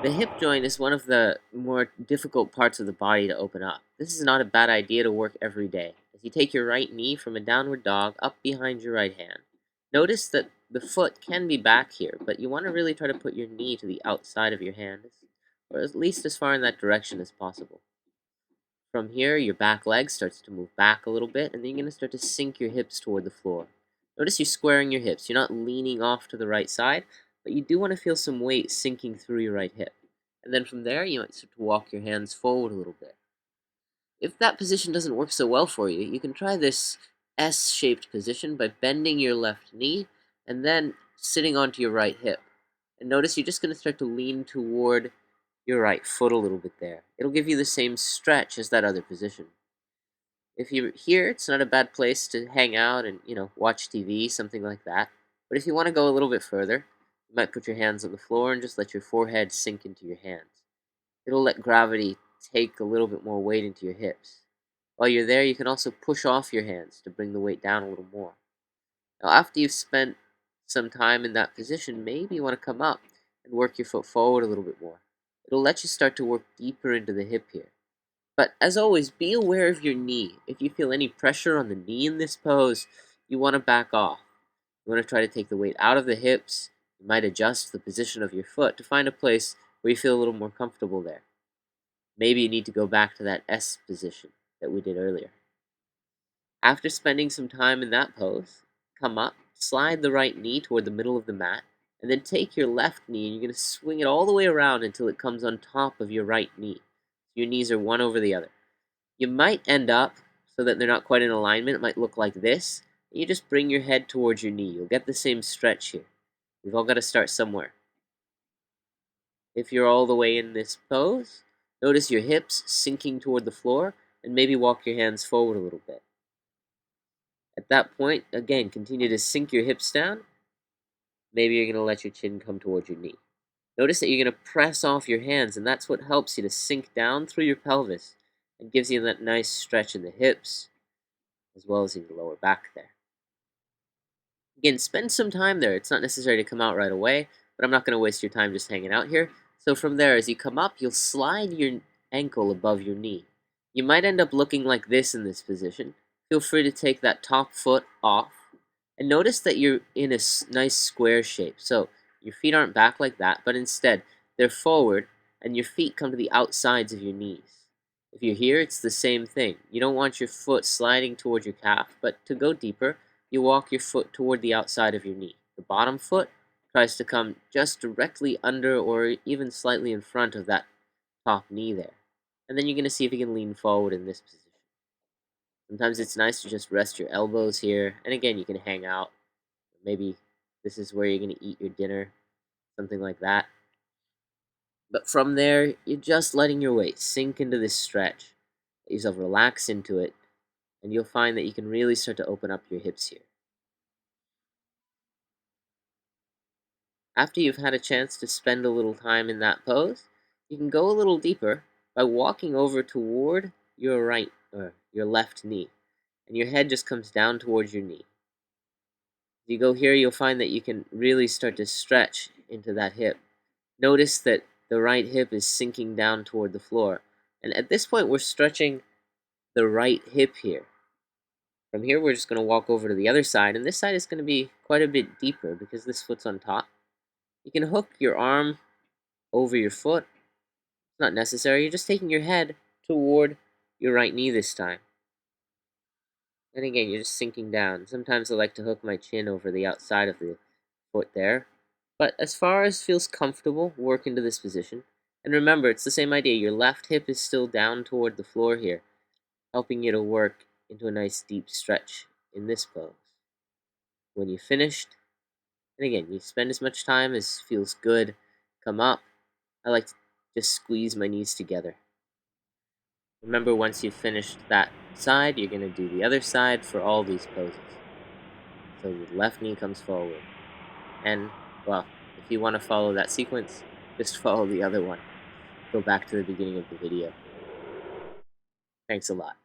The hip joint is one of the more difficult parts of the body to open up. This is not a bad idea to work every day. As you take your right knee from a downward dog up behind your right hand, notice that the foot can be back here, but you want to really try to put your knee to the outside of your hand, or at least as far in that direction as possible. From here, your back leg starts to move back a little bit, and then you're going to start to sink your hips toward the floor. Notice you're squaring your hips. You're not leaning off to the right side, but you do want to feel some weight sinking through your right hip. And then from there, you might start to walk your hands forward a little bit. If that position doesn't work so well for you, you can try this S-shaped position by bending your left knee and then sitting onto your right hip. And notice you're just going to start to lean toward your right foot a little bit there. It'll give you the same stretch as that other position. If you're here, it's not a bad place to hang out and, watch TV, something like that. But if you want to go a little bit further, you might put your hands on the floor and just let your forehead sink into your hands. It'll let gravity take a little bit more weight into your hips. While you're there, you can also push off your hands to bring the weight down a little more. Now, after you've spent some time in that position, maybe you want to come up and work your foot forward a little bit more. It'll let you start to work deeper into the hip here. But as always, be aware of your knee. If you feel any pressure on the knee in this pose, you want to back off. You want to try to take the weight out of the hips. You might adjust the position of your foot to find a place where you feel a little more comfortable there. Maybe you need to go back to that S position that we did earlier. After spending some time in that pose, come up, slide the right knee toward the middle of the mat, and then take your left knee and you're going to swing it all the way around until it comes on top of your right knee. Your knees are one over the other. You might end up so that they're not quite in alignment. It might look like this. You just bring your head towards your knee. You'll get the same stretch here. We've all got to start somewhere. If you're all the way in this pose, notice your hips sinking toward the floor and maybe walk your hands forward a little bit. At that point, again, continue to sink your hips down. Maybe you're going to let your chin come towards your knee. Notice that you're going to press off your hands, and that's what helps you to sink down through your pelvis and gives you that nice stretch in the hips as well as in the lower back there. Again, spend some time there. It's not necessary to come out right away, but I'm not going to waste your time just hanging out here. So from there, as you come up, you'll slide your ankle above your knee. You might end up looking like this in this position. Feel free to take that top foot off. And notice that you're in a nice square shape. So your feet aren't back like that, but instead they're forward and your feet come to the outsides of your knees. If you're here, it's the same thing. You don't want your foot sliding toward your calf, but to go deeper, you walk your foot toward the outside of your knee. The bottom foot tries to come just directly under or even slightly in front of that top knee there. And then you're going to see if you can lean forward in this position. Sometimes it's nice to just rest your elbows here. And again, you can hang out. Maybe this is where you're going to eat your dinner, something like that. But from there, you're just letting your weight sink into this stretch. Let yourself relax into it. And you'll find that you can really start to open up your hips here. After you've had a chance to spend a little time in that pose, you can go a little deeper by walking over toward your right or your left knee. And your head just comes down towards your knee. As you go here, you'll find that you can really start to stretch into that hip. Notice that the right hip is sinking down toward the floor. And at this point, we're stretching the right hip here. From here, we're just going to walk over to the other side, and this side is going to be quite a bit deeper because this foot's on top. You can hook your arm over your foot. It's not necessary. You're just taking your head toward your right knee this time. And again, you're just sinking down. Sometimes I like to hook my chin over the outside of the foot there. But as far as feels comfortable, work into this position. And remember, it's the same idea. Your left hip is still down toward the floor here, helping you to work into a nice deep stretch in this pose. When you're finished, and again, you spend as much time as feels good, come up. I like to just squeeze my knees together. Remember, once you've finished that side, you're going to do the other side for all these poses. So your left knee comes forward. And, well, if you want to follow that sequence, just follow the other one. Go back to the beginning of the video. Thanks a lot.